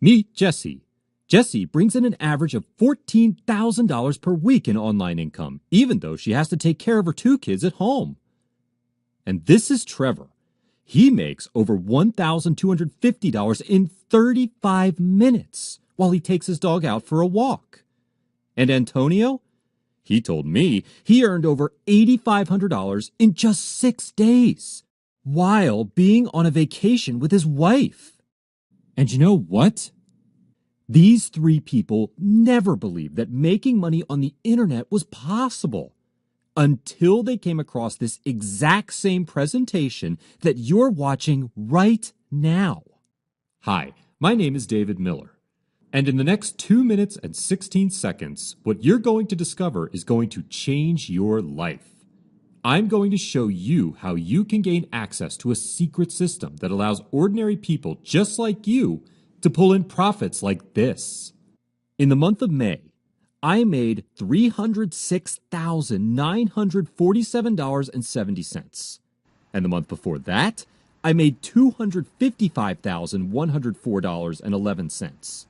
Meet Jesse. Jesse brings in an average of $14,000 per week in online income, even though she has to take care of her two kids at home. And this is Trevor. He makes over $1,250 in 35 minutes while he takes his dog out for a walk. And Antonio? He told me he earned over $8,500 in just 6 days while being on a vacation with his wife. And you know what? These three people never believed that making money on the internet was possible until they came across this exact same presentation that you're watching right now. Hi, my name is David Miller. And in the next 2 minutes and 16 seconds, what you're going to discover is going to change your life. I'm going to show you how you can gain access to a secret system that allows ordinary people just like you to pull in profits like this. In the month of May, I made $306,947.70. And the month before that, I made $255,104.11.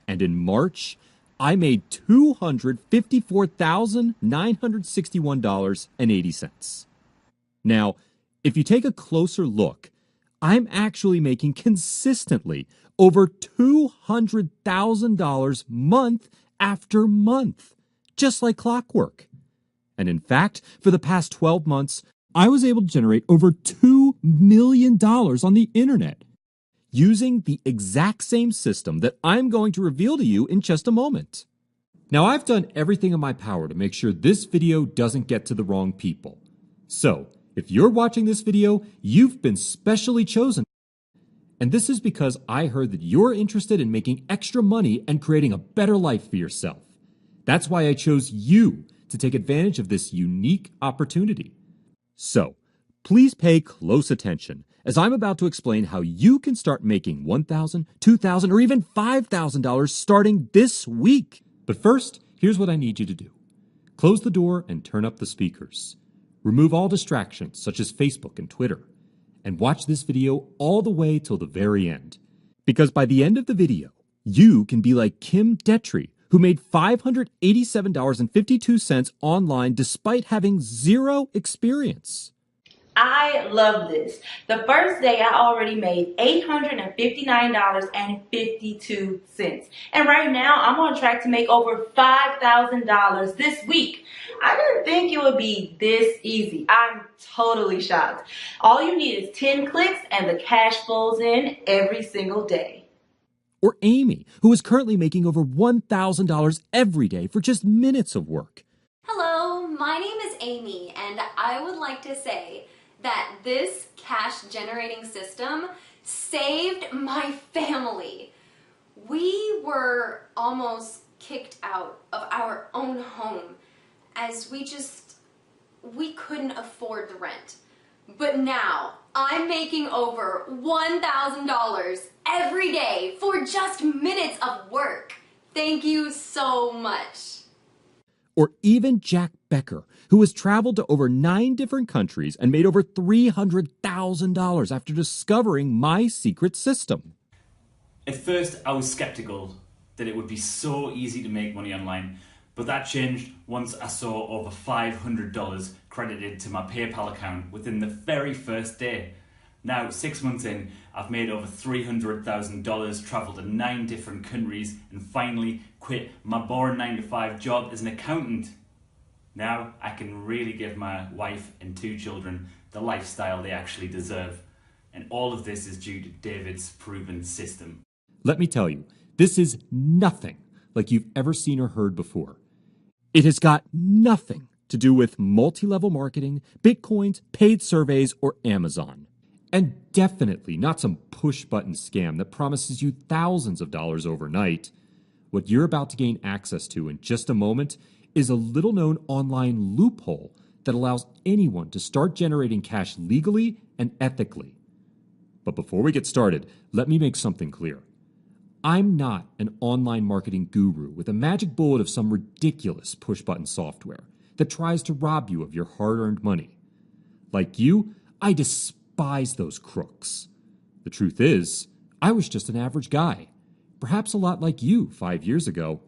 And in March, I made $254,961.80. Now, if you take a closer look, I'm actually making consistently over $200,000 month after month, just like clockwork. And in fact, for the past 12 months, I was able to generate over $2 million on the internet using the exact same system that I'm going to reveal to you in just a moment. Now, I've done everything in my power to make sure this video doesn't get to the wrong people. So, if you're watching this video, you've been specially chosen. And this is because I heard that you're interested in making extra money and creating a better life for yourself. That's why I chose you to take advantage of this unique opportunity. So, please pay close attention as I'm about to explain how you can start making $1,000, $2,000, or even $5,000 starting this week. But first, here's what I need you to do. Close the door and turn up the speakers. Remove all distractions such as Facebook and Twitter. And watch this video all the way till the very end. Because by the end of the video, you can be like Kim Detry, who made $587.52 online despite having zero experience. I love this. The first day I already made $859.52. And right now I'm on track to make over $5,000 this week. I didn't think it would be this easy. I'm totally shocked. All you need is 10 clicks and the cash flows in every single day. Or Amy, who is currently making over $1,000 every day for just minutes of work. Hello, my name is Amy, and I would like to say that this cash generating system saved my family. We were almost kicked out of our own home as we couldn't afford the rent. But now I'm making over $1,000 every day for just minutes of work. Thank you so much. Or even Jack Becker, who has traveled to over 9 different countries and made over $300,000 after discovering my secret system. At first, I was skeptical that it would be so easy to make money online, but that changed once I saw over $500 credited to my PayPal account within the very first day. Now, 6 months in, I've made over $300,000, travelled to 9 different countries, and finally quit my boring 9-to-5 job as an accountant. Now, I can really give my wife and 2 children the lifestyle they actually deserve. And all of this is due to David's proven system. Let me tell you, this is nothing like you've ever seen or heard before. It has got nothing to do with multi-level marketing, Bitcoins, paid surveys, or Amazon. And definitely not some push-button scam that promises you thousands of dollars overnight. What you're about to gain access to in just a moment is a little-known online loophole that allows anyone to start generating cash legally and ethically. But before we get started, let me make something clear. I'm not an online marketing guru with a magic bullet of some ridiculous push-button software that tries to rob you of your hard-earned money. Like you, I despise those crooks. The truth is, I was just an average guy, Perhaps a lot like you 5 years ago.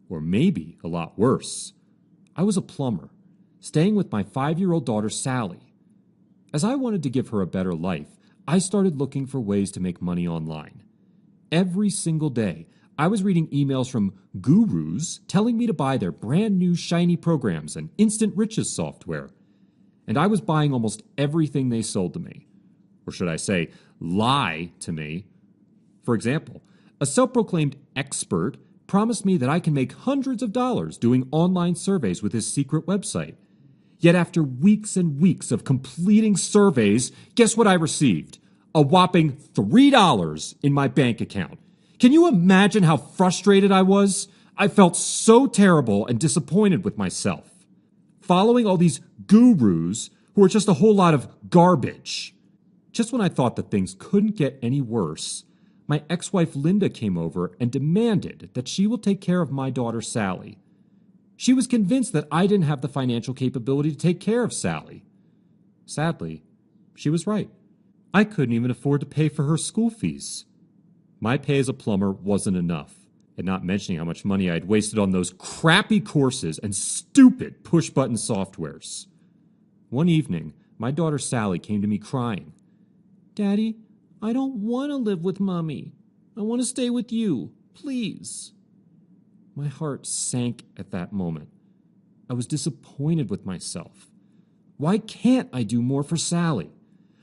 Or maybe a lot worse. I was a plumber, staying with my 5-year-old daughter Sally. As I wanted to give her a better life, I started looking for ways to make money online. Every single day, I was reading emails from gurus telling me to buy their brand new shiny programs and instant riches software. And I was buying almost everything they sold to me. Or should I say, lie to me. For example, a self-proclaimed expert promised me that I can make hundreds of dollars doing online surveys with his secret website. Yet after weeks and weeks of completing surveys, guess what I received? A whopping $3 in my bank account. Can you imagine how frustrated I was? I felt so terrible and disappointed with myself. Following all these gurus who are just a whole lot of garbage. Just when I thought that things couldn't get any worse, my ex-wife Linda came over and demanded that she will take care of my daughter Sally. She was convinced that I didn't have the financial capability to take care of Sally. Sadly, she was right. I couldn't even afford to pay for her school fees. My pay as a plumber wasn't enough, and not mentioning how much money I had wasted on those crappy courses and stupid push-button softwares. One evening, my daughter Sally came to me crying. "Daddy, I don't want to live with Mommy. I want to stay with you, please." My heart sank at that moment. I was disappointed with myself. Why can't I do more for Sally?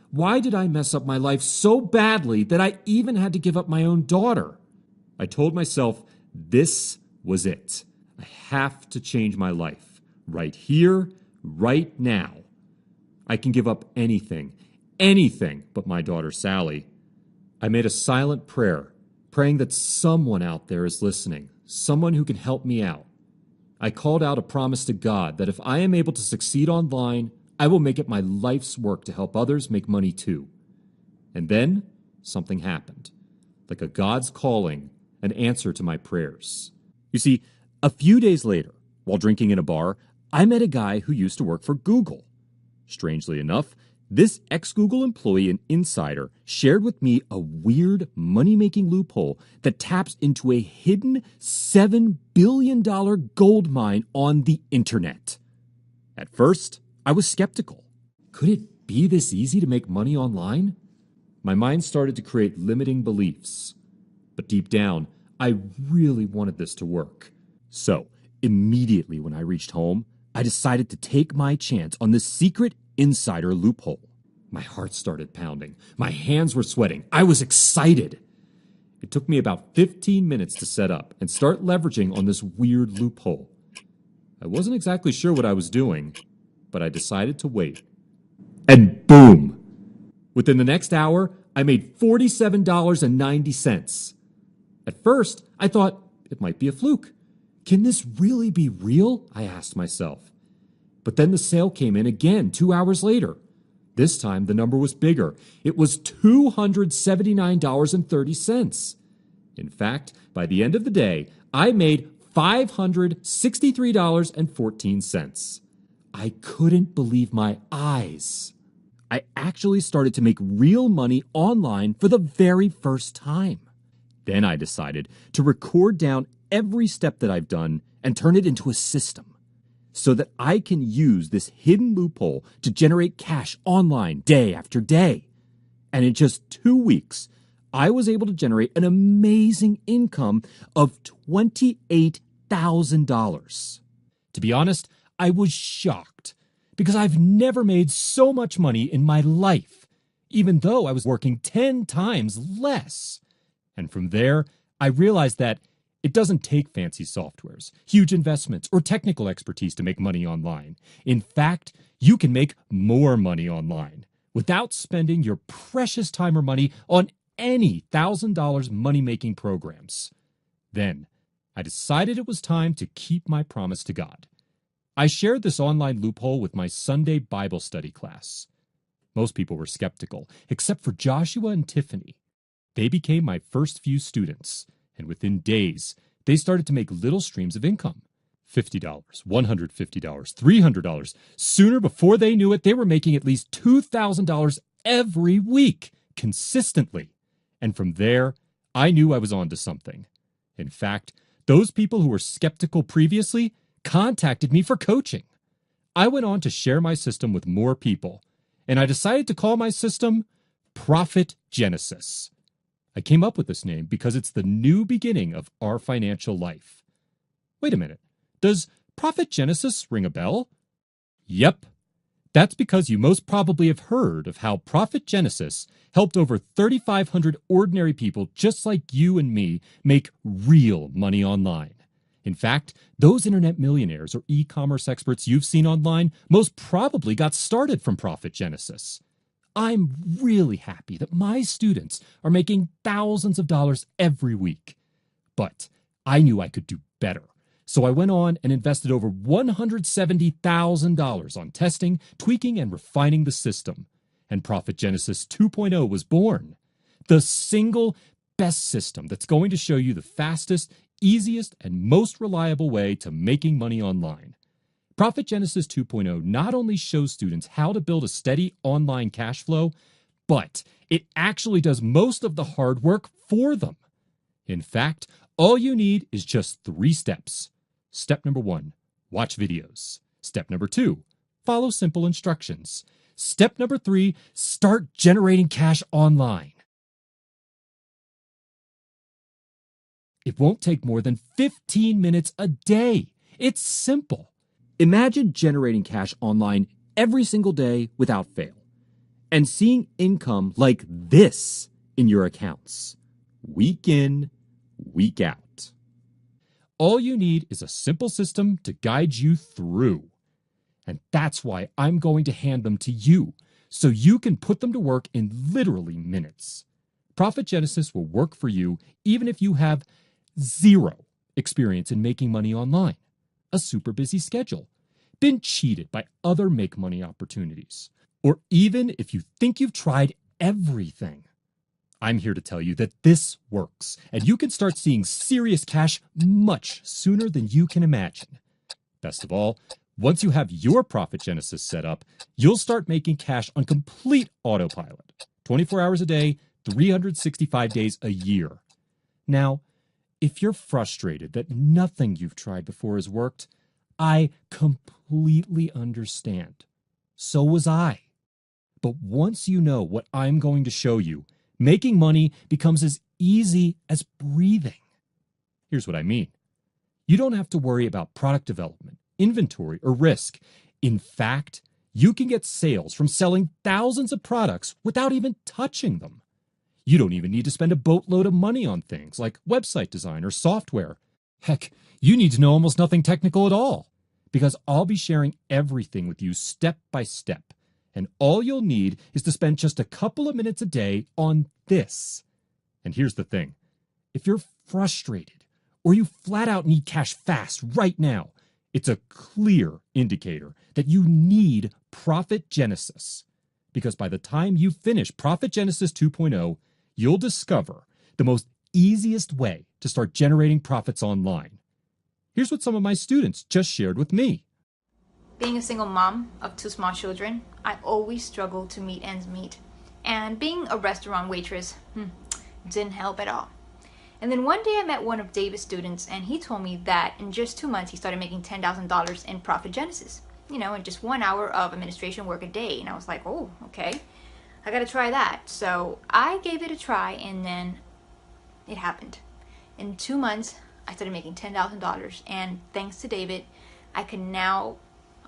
Why did I mess up my life so badly that I even had to give up my own daughter? I told myself this was it. I have to change my life. Right here, right now. I can give up anything but my daughter Sally. I made a silent prayer, praying that someone out there is listening, someone who can help me out. I called out a promise to God that if I am able to succeed online, I will make it my life's work to help others make money too. And then something happened, like a God's calling, an answer to my prayers. You see, a few days later, while drinking in a bar, I met a guy who used to work for Google. Strangely enough, this ex-Google employee and insider shared with me a weird money-making loophole that taps into a hidden $7 billion gold mine on the internet. At first, I was skeptical. Could it be this easy to make money online? My mind started to create limiting beliefs. But deep down, I really wanted this to work. So, immediately when I reached home, I decided to take my chance on the secret insider loophole. My heart started pounding. My hands were sweating. I was excited. It took me about 15 minutes to set up and start leveraging on this weird loophole. I wasn't exactly sure what I was doing, but I decided to wait. And boom! Within the next hour, I made $47.90. At first, I thought it might be a fluke. Can this really be real? I asked myself. But then the sale came in again 2 hours later. This time, the number was bigger. It was $279.30. In fact, by the end of the day, I made $563.14. I couldn't believe my eyes. I actually started to make real money online for the very first time. Then I decided to record down every step that I've done and turn it into a system, so that I can use this hidden loophole to generate cash online day after day. And in just 2 weeks, I was able to generate an amazing income of $28,000. To be honest, I was shocked because I've never made so much money in my life, even though I was working 10 times less. And from there, I realized that it doesn't take fancy softwares, huge investments, or technical expertise to make money online. In fact, you can make more money online without spending your precious time or money on any $1,000 money-making programs. Then, I decided it was time to keep my promise to God. I shared this online loophole with my Sunday Bible study class. Most people were skeptical, except for Joshua and Tiffany. They became my first few students, and within days, they started to make little streams of income. $50, $150, $300. Sooner, before they knew it, they were making at least $2,000 every week, consistently. And from there, I knew I was onto something. In fact, those people who were skeptical previously contacted me for coaching. I went on to share my system with more people, and I decided to call my system Profit Genesis. I came up with this name because it's the new beginning of our financial life. Wait a minute. Does Profit Genesis ring a bell? Yep. That's because you most probably have heard of how Profit Genesis helped over 3,500 ordinary people just like you and me make real money online. In fact, those internet millionaires or e-commerce experts you've seen online most probably got started from Profit Genesis. I'm really happy that my students are making thousands of dollars every week. But I knew I could do better. So I went on and invested over $170,000 on testing, tweaking, and refining the system. And Profit Genesis 2.0 was born. The single best system that's going to show you the fastest, easiest, and most reliable way to making money online. Profit Genesis 2.0 not only shows students how to build a steady online cash flow, but it actually does most of the hard work for them. In fact, all you need is just 3 steps. Step number 1, watch videos. Step number 2, follow simple instructions. Step number 3, start generating cash online. It won't take more than 15 minutes a day. It's simple. Imagine generating cash online every single day without fail and seeing income like this in your accounts, week in, week out. All you need is a simple system to guide you through. And that's why I'm going to hand them to you, so you can put them to work in literally minutes. Profit Genesis will work for you even if you have 0 experience in making money online, a super busy schedule, been cheated by other make money opportunities, or even if you think you've tried everything. I'm here to tell you that this works, and you can start seeing serious cash much sooner than you can imagine. Best of all, once you have your Profit Genesis set up, you'll start making cash on complete autopilot, 24 hours a day, 365 days a year. Now, if you're frustrated that nothing you've tried before has worked, I completely understand. So was I. But once you know what I'm going to show you, making money becomes as easy as breathing. Here's what I mean. You don't have to worry about product development, inventory, or risk. In fact, you can get sales from selling thousands of products without even touching them. You don't even need to spend a boatload of money on things like website design or software. Heck, you need to know almost nothing technical at all, because I'll be sharing everything with you step by step. And all you'll need is to spend just a couple of minutes a day on this. And here's the thing. If you're frustrated or you flat out need cash fast right now, it's a clear indicator that you need Profit Genesis. Because by the time you finish Profit Genesis 2.0, you'll discover the most easiest way to start generating profits online. Here's what some of my students just shared with me. Being a single mom of 2 small children, I always struggled to meet ends meet. And being a restaurant waitress didn't help at all. And then one day I met one of David's students, and he told me that in just 2 months he started making $10,000 in Profit Genesis. You know, in just 1 hour of administration work a day. And I was like, oh, okay, I gotta try that. So I gave it a try, and then it happened. In 2 months, I started making $10,000, and thanks to David, I can now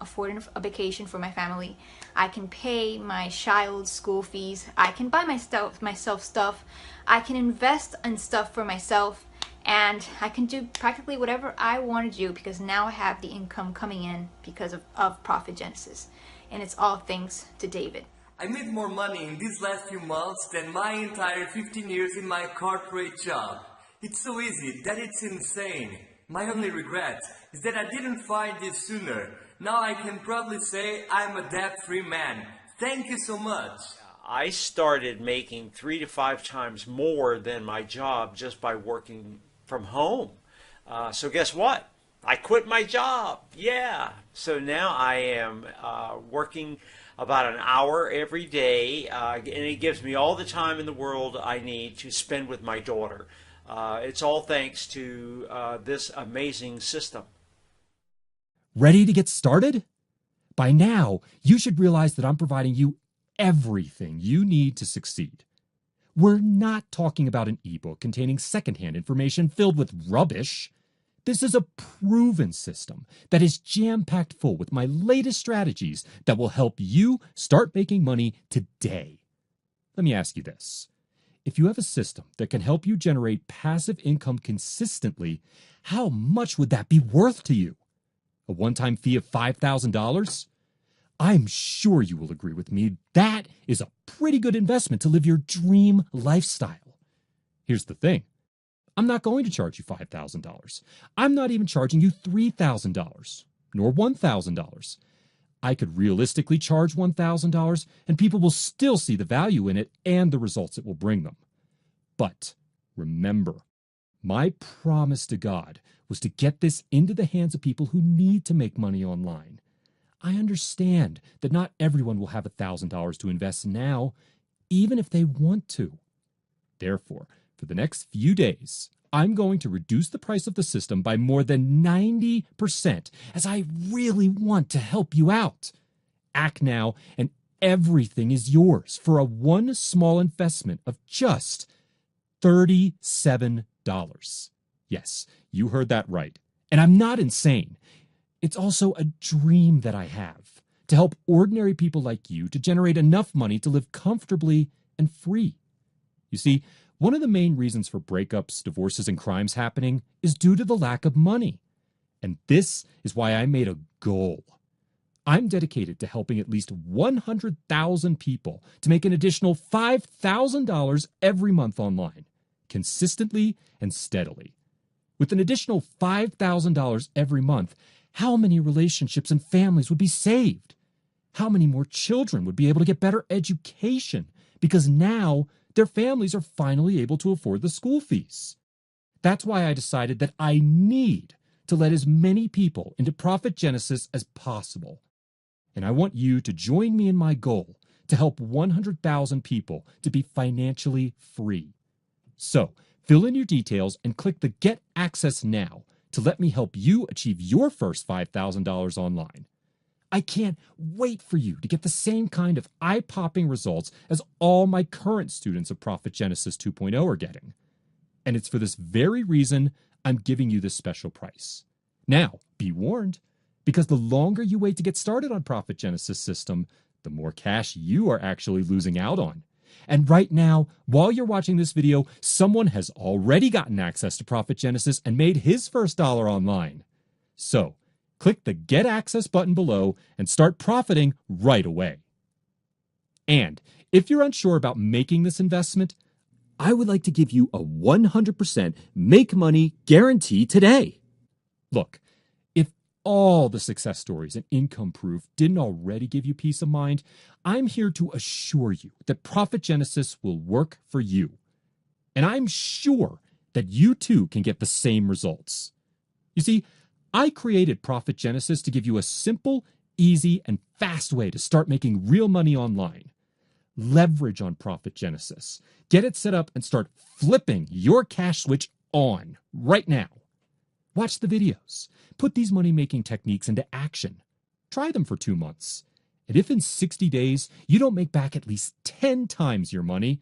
afford a vacation for my family. I can pay my child's school fees. I can buy myself stuff. I can invest in stuff for myself, and I can do practically whatever I want to do because now I have the income coming in because of Profit Genesis. And it's all thanks to David. I made more money in these last few months than my entire 15 years in my corporate job. It's so easy that it's insane. My only regret is that I didn't find this sooner. Now I can proudly say I'm a debt-free man. Thank you so much. I started making 3 to 5 times more than my job just by working from home. So guess what? I quit my job. Yeah. So now I am working about an hour every day, and it gives me all the time in the world I need to spend with my daughter. It's all thanks to this amazing system. Ready to get started? By now, you should realize that I'm providing you everything you need to succeed. We're not talking about an ebook containing secondhand information filled with rubbish. This is a proven system that is jam-packed full with my latest strategies that will help you start making money today. Let me ask you this. If you have a system that can help you generate passive income consistently, how much would that be worth to you? A one-time fee of $5,000? I'm sure you will agree with me that is a pretty good investment to live your dream lifestyle. Here's the thing. I'm not going to charge you $5,000. I'm not even charging you $3,000, nor $1,000. I could realistically charge $1,000 and people will still see the value in it and the results it will bring them. But remember, my promise to God was to get this into the hands of people who need to make money online. I understand that not everyone will have $1,000 to invest now, even if they want to. Therefore, for the next few days, I'm going to reduce the price of the system by more than 90%, as I really want to help you out. Act now, and everything is yours for one small investment of just $37. Yes, you heard that right. And I'm not insane. It's also a dream that I have to help ordinary people like you to generate enough money to live comfortably and free. You see, one of the main reasons for breakups, divorces, and crimes happening is due to the lack of money. And this is why I made a goal. I'm dedicated to helping at least 100,000 people to make an additional $5,000 every month online, consistently and steadily. With an additional $5,000 every month, how many relationships and families would be saved? How many more children would be able to get better education because now their families are finally able to afford the school fees? That's why I decided that I need to let as many people into Profit Genesis as possible. And I want you to join me in my goal to help 100,000 people to be financially free. So, fill in your details and click the Get Access Now to let me help you achieve your first $5,000 online. I can't wait for you to get the same kind of eye-popping results as all my current students of Profit Genesis 2.0 are getting. And it's for this very reason I'm giving you this special price. Now, be warned, because the longer you wait to get started on Profit Genesis system, the more cash you are actually losing out on. And right now, while you're watching this video, someone has already gotten access to Profit Genesis and made his first dollar online. So, click the Get Access button below and start profiting right away. And if you're unsure about making this investment, I would like to give you a 100% make money guarantee today. Look, if all the success stories and income proof didn't already give you peace of mind, I'm here to assure you that Profit Genesis will work for you. And I'm sure that you too can get the same results. You see, I created Profit Genesis to give you a simple, easy, and fast way to start making real money online. Leverage on Profit Genesis. Get it set up and start flipping your cash switch on right now. Watch the videos. Put these money-making techniques into action. Try them for 2 months. And if in 60 days you don't make back at least 10 times your money,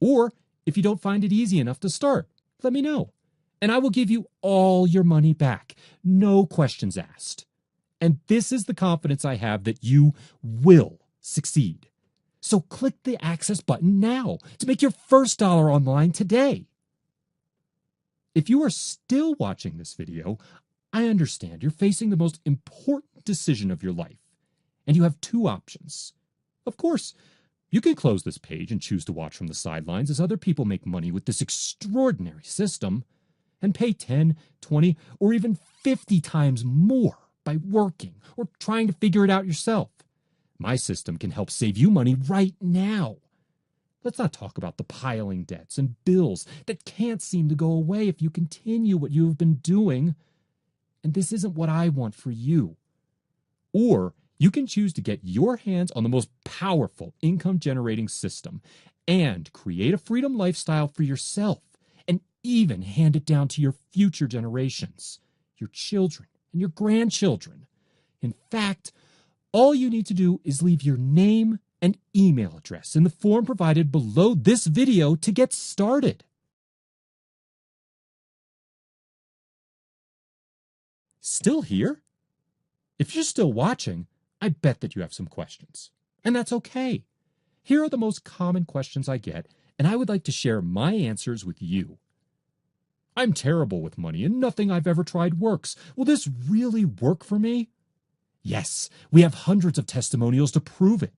or if you don't find it easy enough to start, let me know. And I will give you all your money back. No questions asked. And this is the confidence I have that you will succeed. So click the Access button now to make your first dollar online today. If you are still watching this video, I understand you're facing the most important decision of your life, and you have 2 options. Of course, you can close this page and choose to watch from the sidelines as other people make money with this extraordinary system and pay 10, 20, or even 50 times more by working or trying to figure it out yourself. My system can help save you money right now. Let's not talk about the piling debts and bills that can't seem to go away if you continue what you have been doing. And this isn't what I want for you. Or You can choose to get your hands on the most powerful income-generating system and create a freedom lifestyle for yourself, and even hand it down to your future generations, your children and your grandchildren. In fact, all you need to do is leave your name and email address in the form provided below this video to get started. Still here? If you're still watching, I bet that you have some questions, and that's okay. Here are the most common questions I get, and I would like to share my answers with you. I'm terrible with money, and nothing I've ever tried works. Will this really work for me? Yes, we have hundreds of testimonials to prove it.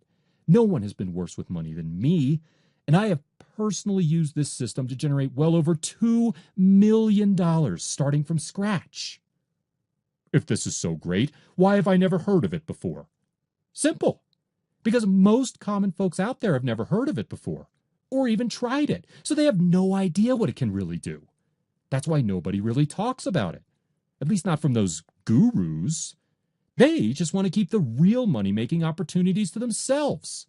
No one has been worse with money than me, and I have personally used this system to generate well over $2 million starting from scratch. If this is so great, why have I never heard of it before? Simple. Because most common folks out there have never heard of it before, or even tried it, so they have no idea what it can really do. That's why nobody really talks about it, at least not from those gurus. They just want to keep the real money-making opportunities to themselves.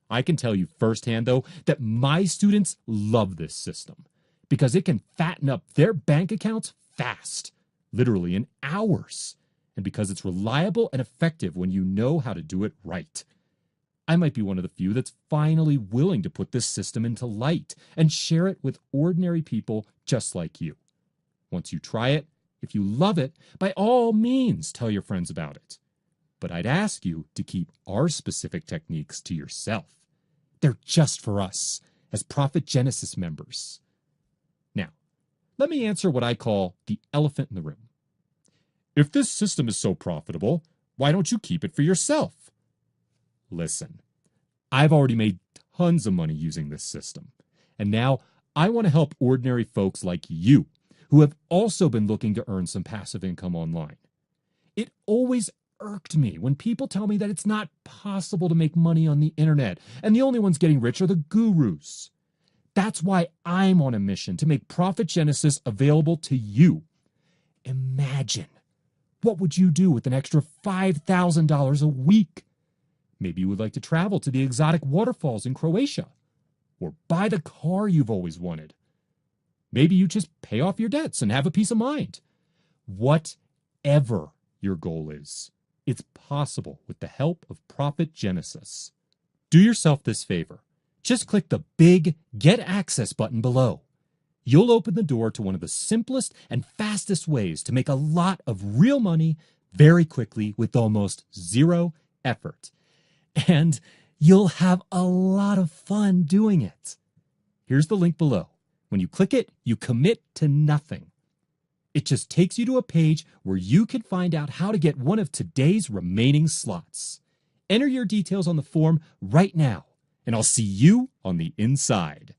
I can tell you firsthand, though, that my students love this system because it can fatten up their bank accounts fast, literally in hours, and because it's reliable and effective when you know how to do it right. I might be one of the few that's finally willing to put this system into light and share it with ordinary people just like you. Once you try it, if you love it, by all means tell your friends about it. But I'd ask you to keep our specific techniques to yourself. They're just for us, as Profit Genesis members. Now, let me answer what I call the elephant in the room. If this system is so profitable, why don't you keep it for yourself? Listen, I've already made tons of money using this system, and now I want to help ordinary folks like you who have also been looking to earn some passive income online. It always irked me when people tell me that it's not possible to make money on the internet, and the only ones getting rich are the gurus. That's why I'm on a mission to make Profit Genesis available to you. Imagine, what would you do with an extra $5,000 a week? Maybe you would like to travel to the exotic waterfalls in Croatia, or buy the car you've always wanted. Maybe you just pay off your debts and have a peace of mind. Whatever your goal is, it's possible with the help of Profit Genesis. Do yourself this favor. Just click the big Get Access button below. You'll open the door to one of the simplest and fastest ways to make a lot of real money very quickly with almost zero effort. And you'll have a lot of fun doing it. Here's the link below. When you click it, you commit to nothing. It just takes you to a page where you can find out how to get one of today's remaining slots. Enter your details on the form right now, and I'll see you on the inside.